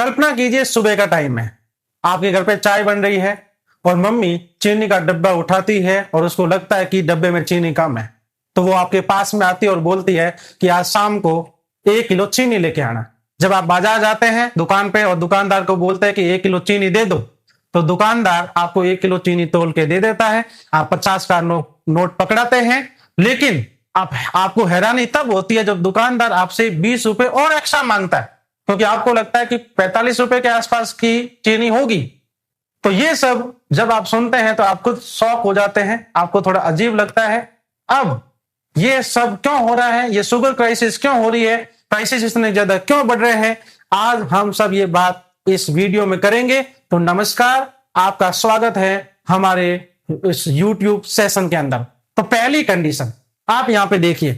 कल्पना कीजिए सुबह का टाइम है, आपके घर पे चाय बन रही है और मम्मी चीनी का डब्बा उठाती है और उसको लगता है कि डब्बे में चीनी कम है, तो वो आपके पास में आती है और बोलती है कि आज शाम को 1 किलो चीनी लेके आना। जब आप बाजार जाते हैं दुकान पे और दुकानदार को बोलते हैं कि 1 किलो चीनी दे दो, तो दुकानदार आपको 1 किलो चीनी तोल के दे देता है। आप 50 का नोट पकड़ाते हैं, लेकिन आपको हैरानी तब होती है जब दुकानदार आपसे 20 रुपए और एक्स्ट्रा मांगता है, क्योंकि आपको लगता है कि 45 रुपए के आसपास की चीनी होगी। तो ये सब जब आप सुनते हैं तो आप खुद शॉक हो जाते हैं, आपको थोड़ा अजीब लगता है। अब ये सब क्यों हो रहा है, ये शुगर क्राइसिस क्यों हो रही है, प्राइसेस इतने ज्यादा क्यों बढ़ रहे हैं, आज हम सब ये बात इस वीडियो में करेंगे। तो नमस्कार, आपका स्वागत है हमारे इस YouTube सेशन के अंदर। तो पहली कंडीशन आप यहां पे देखिए,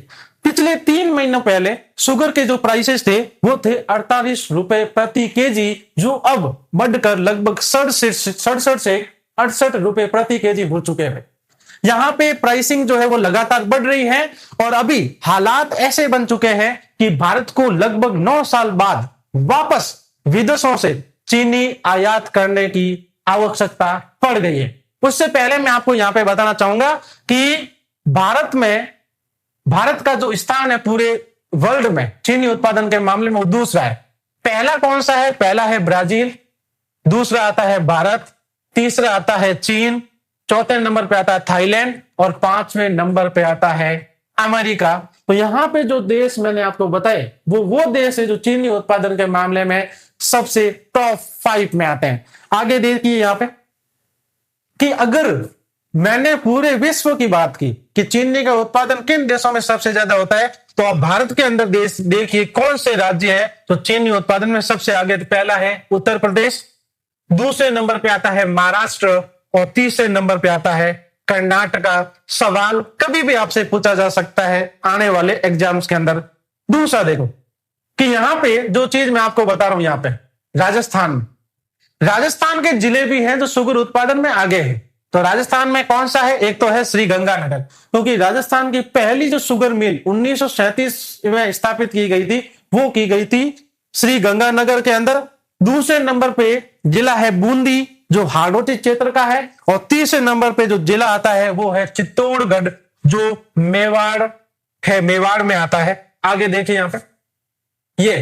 पिछले 3 महीनों पहले शुगर के जो प्राइसेस थे वो थे 48 रुपए प्रति केजी, जो अब बढ़कर लगभग 67 से 68 रुपए प्रति केजी हो चुके हैं। यहां पे प्राइसिंग जो है वो लगातार बढ़ रही है और अभी हालात ऐसे बन चुके हैं कि भारत को लगभग 9 साल बाद वापस विदेशों से चीनी आयात करने की आवश्यकता पड़ गई है। उससे पहले मैं आपको यहां पे बताना चाहूंगा कि भारत का जो स्थान है पूरे वर्ल्ड में चीनी उत्पादन के मामले में वो दूसरा है। पहला कौन सा है? पहला है ब्राजील, दूसरा आता है भारत, तीसरा आता है चीन, चौथे नंबर पे आता है थाईलैंड और 5वें नंबर पे आता है अमेरिका। तो यहां पे जो देश मैंने आपको बताए वो देश है जो चीनी उत्पादन के मामले में सबसे टॉप 5 में आते हैं। आगे देखिए यहां पे कि अगर मैंने पूरे विश्व की बात की कि चीनी का उत्पादन किन देशों में सबसे ज्यादा होता है, तो आप भारत के अंदर देश देखिए कौन से राज्य है तो चीनी उत्पादन में सबसे आगे। पहला है उत्तर प्रदेश, दूसरे नंबर पे आता है महाराष्ट्र और तीसरे नंबर पे आता है कर्नाटका। सवाल कभी भी आपसे पूछा जा सकता है आने वाले एग्जाम्स के अंदर। दूसरा देखो कि यहां पे जो चीज मैं आपको बता रहा हूं, यहां पे राजस्थान के जिले भी हैं जो शुगर उत्पादन में आगे है। तो राजस्थान में कौन सा है? एक तो है श्रीगंगानगर, क्योंकि राजस्थान की पहली जो शुगर मिल 1937 में स्थापित की गई थी वो की गई थी श्रीगंगानगर के अंदर। दूसरे नंबर पे जिला है बूंदी जो हाड़ौती क्षेत्र का है और तीसरे नंबर पे जो जिला आता है वो है चित्तौड़गढ़ जो मेवाड़ में आता है। आगे देखिए यहां पे ये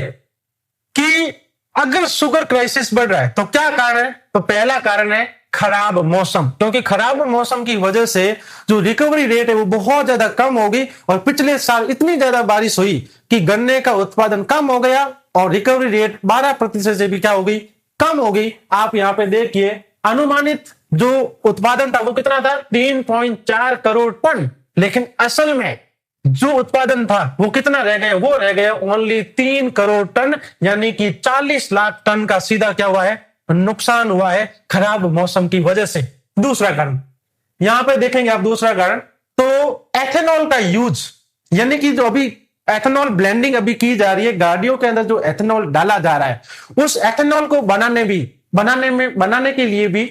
कि अगर शुगर क्राइसिस बढ़ रहा है तो क्या कारण है? तो पहला कारण है खराब मौसम, क्योंकि खराब मौसम की वजह से जो रिकवरी रेट है वो बहुत ज्यादा कम होगी और पिछले साल इतनी ज्यादा बारिश हुई कि गन्ने का उत्पादन कम हो गया और रिकवरी रेट 12% से भी क्या होगी? कम होगी। आप यहां पे देखिए अनुमानित जो उत्पादन था वो कितना था? 3.4 करोड़ टन, लेकिन असल में जो उत्पादन था वो कितना रह गया? वो रह गया ओनली 3 करोड़ टन, यानी कि 40 लाख टन का सीधा क्या हुआ है? नुकसान हुआ है खराब मौसम की वजह से। दूसरा कारण यहां पे देखेंगे आप, दूसरा कारण तो एथेनॉल का यूज, यानी कि जो अभी एथेनॉल ब्लेंडिंग अभी की जा रही है, गाड़ियों के अंदर जो एथेनॉल डाला जा रहा है उस एथेनॉल को बनाने के लिए भी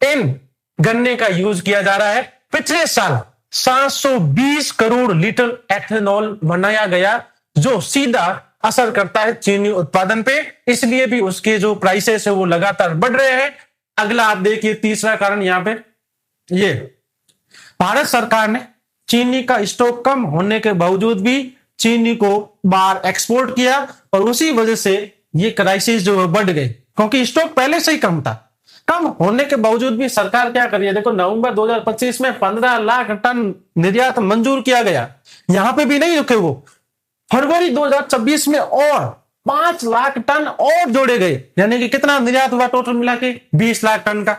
इन गन्ने का यूज किया जा रहा है। पिछले साल 720 करोड़ लीटर एथेनॉल बनाया गया जो सीधा असर करता है चीनी उत्पादन पे, इसलिए भी उसके जो प्राइसेस है वो लगातार बढ़ रहे हैं। अगला आप देखिए तीसरा कारण यहां पे ये भारत सरकार ने चीनी का स्टॉक कम होने के बावजूद भी चीनी को बाहर एक्सपोर्ट किया और उसी वजह से ये क्राइसिस जो है बढ़ गई, क्योंकि स्टॉक पहले से ही कम था। कम होने के बावजूद भी सरकार क्या कर रही है? देखो नवंबर 2025 में 15 लाख टन निर्यात मंजूर किया गया, यहां पे भी नहीं रुके वो। फरवरी 2026 में और 5 लाख टन और जोड़े गए, यानी कि कितना निर्यात हुआ टोटल मिला के? 20 लाख टन का।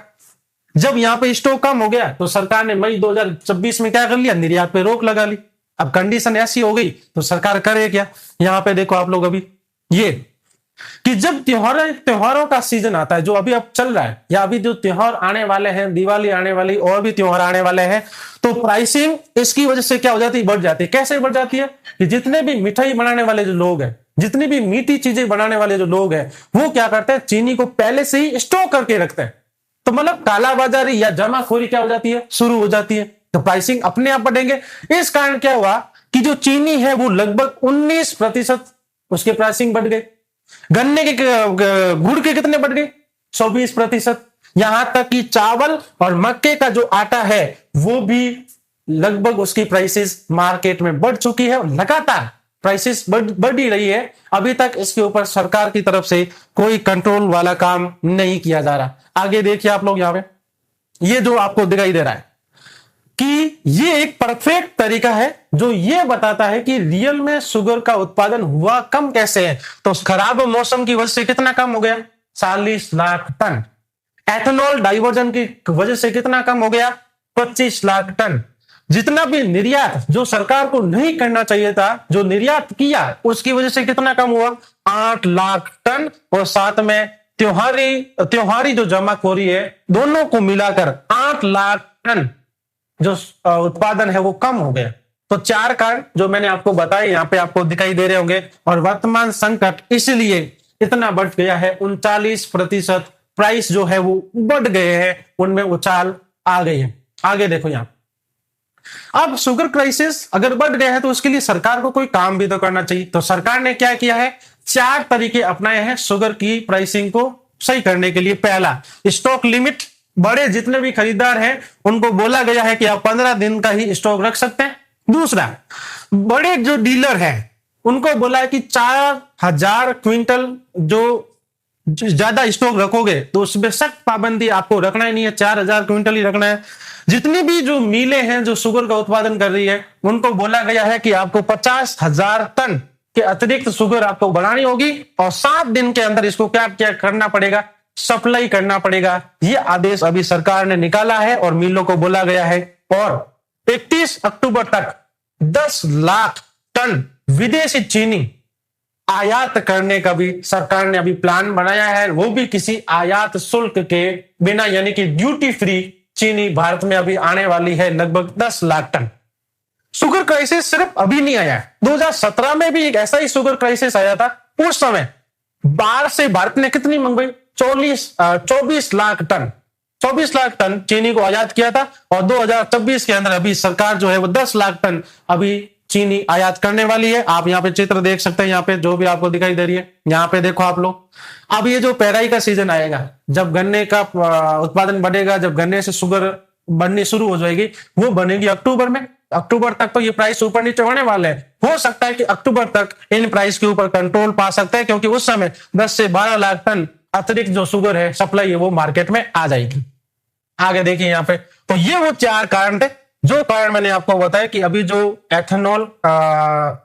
जब यहां पे स्टॉक कम हो गया तो सरकार ने मई 2026 में क्या कर लिया? निर्यात पे रोक लगा ली। अब कंडीशन ऐसी हो गई तो सरकार करे क्या? यहां पे देखो आप लोग अभी ये कि जब त्योहारों का सीजन आता है, जो अभी अब चल रहा है या अभी जो त्योहार आने वाले हैं, दिवाली आने वाली और भी त्योहार आने वाले हैं, तो प्राइसिंग इसकी वजह से क्या हो जाती है? बढ़ जाती है। कैसे बढ़ जाती है? कि जितने भी मिठाई बनाने वाले जो लोग हैं, जितनी भी मीठी चीजें बनाने वाले जो लोग हैं, वो क्या करते हैं? चीनी को पहले से ही स्टोर करके रखते हैं। तो मतलब कालाबाजारी या जमाखोरी क्या हो जाती है? शुरू हो जाती है। तो प्राइसिंग अपने आप बढ़ेंगे। इस कारण क्या हुआ कि जो चीनी है वो लगभग 19% उसके प्राइसिंग बढ़ गए। गन्ने के गुड़ के कितने बढ़ गए? 24%। यहां तक कि चावल और मक्के का जो आटा है वो भी लगभग उसकी प्राइसेस मार्केट में बढ़ चुकी है और लगातार प्राइसेस बढ़ ही रही है। अभी तक इसके ऊपर सरकार की तरफ से कोई कंट्रोल वाला काम नहीं किया जा रहा। आगे देखिए आप लोग, यहां पे ये जो आपको दिखाई दे रहा है कि ये एक परफेक्ट तरीका है जो ये बताता है कि रियल में शुगर का उत्पादन हुआ कम कैसे है। तो खराब मौसम की वजह से कितना कम हो गया? 40 लाख टन। एथेनॉल डाइवर्जन की वजह से कितना कम हो गया? 25 लाख टन। जितना भी निर्यात जो सरकार को नहीं करना चाहिए था, जो निर्यात किया, उसकी वजह से कितना कम हुआ? 8 लाख टन। और साथ में त्योहारी जो जमाखोरी है, दोनों को मिलाकर 8 लाख टन जो उत्पादन है वो कम हो गया। तो 4 कारण जो मैंने आपको बताए यहाँ पे आपको दिखाई दे रहे होंगे। और वर्तमान संकट इसलिए इतना बढ़ गया है, 39% प्राइस जो है वो बढ़ गए हैं, उनमें उछाल आ गई है। आगे देखो यहाँ, अब शुगर क्राइसिस अगर बढ़ गया है तो उसके लिए सरकार को कोई काम भी तो करना चाहिए। तो सरकार ने क्या किया है? 4 तरीके अपनाए हैं शुगर की प्राइसिंग को सही करने के लिए। पहला, स्टॉक लिमिट। बड़े जितने भी खरीदार हैं उनको बोला गया है कि आप 15 दिन का ही स्टॉक रख सकते हैं। दूसरा, बड़े जो डीलर हैं उनको बोला है कि 4000 क्विंटल जो ज्यादा स्टॉक रखोगे तो उसमें सख्त पाबंदी आपको रखना ही नहीं है, 4000 क्विंटल ही रखना है। जितनी भी जो मिलें हैं जो शुगर का उत्पादन कर रही है उनको बोला गया है कि आपको 50,000 टन के अतिरिक्त शुगर आपको बनानी होगी और 7 दिन के अंदर इसको क्या क्या करना पड़ेगा? सप्लाई करना पड़ेगा। ये आदेश अभी सरकार ने निकाला है और मिलों को बोला गया है। और 31 अक्टूबर तक 10 लाख टन विदेशी चीनी आयात करने का भी सरकार ने अभी प्लान बनाया है, वो भी किसी आयात शुल्क के बिना, यानी कि ड्यूटी फ्री चीनी भारत में अभी आने वाली है लगभग 10 लाख टन। शुगर क्राइसिस सिर्फ अभी नहीं आया है, 2017 में भी एक ऐसा ही शुगर क्राइसिस आया था। उस समय बाहर से भारत ने कितनी मंगवाई? 24 लाख टन, 24 लाख टन चीनी को आयात किया था। और 2026 के अंदर अभी सरकार जो है वो 10 लाख टन अभी चीनी आयात करने वाली है। आप यहाँ पे चित्र देख सकते हैं, यहाँ पे जो भी आपको दिखाई दे रही है, यहाँ पे देखो आप लोग। अब ये जो पेराई का सीजन आएगा, जब गन्ने का उत्पादन बढ़ेगा, जब गन्ने से शुगर बननी शुरू हो जाएगी, वो बनेगी अक्टूबर में। अक्टूबर तक तो ये प्राइस ऊपर नीचे होने वाले हैं। हो सकता है कि अक्टूबर तक इन प्राइस के ऊपर कंट्रोल पा सकते हैं, क्योंकि उस समय 10 से 12 लाख टन अतिरिक्त जो शुगर है सप्लाई है वो मार्केट में आ जाएगी। आगे देखिए यहाँ पे, तो ये वो 4 कारण थे। जो कारण मैंने आपको बताया कि अभी जो एथेनॉल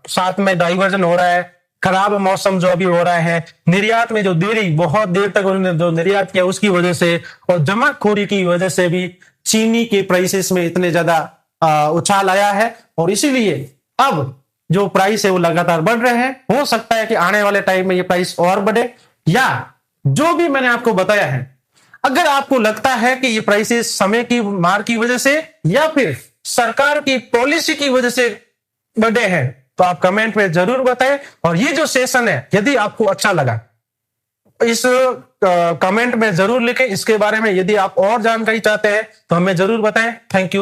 साथ में डाइवर्जन हो रहा है, खराब मौसम जो अभी हो रहा है, निर्यात में जो देरी, बहुत देर तक उन्होंने जो निर्यात किया उसकी वजह से, और जमाखोरी की वजह से भी चीनी के प्राइसेस में इतने ज्यादा उछाल आया है। और इसीलिए अब जो प्राइस है वो लगातार बढ़ रहे हैं। हो सकता है कि आने वाले टाइम में ये प्राइस और बढ़े, या जो भी मैंने आपको बताया है, अगर आपको लगता है कि ये प्राइसेस समय की मार की वजह से या फिर सरकार की पॉलिसी की वजह से बढ़े हैं, तो आप कमेंट में जरूर बताएं। और ये जो सेशन है यदि आपको अच्छा लगा, इस कमेंट में जरूर लिखें। इसके बारे में यदि आप और जानकारी चाहते हैं तो हमें जरूर बताएं। Thank you.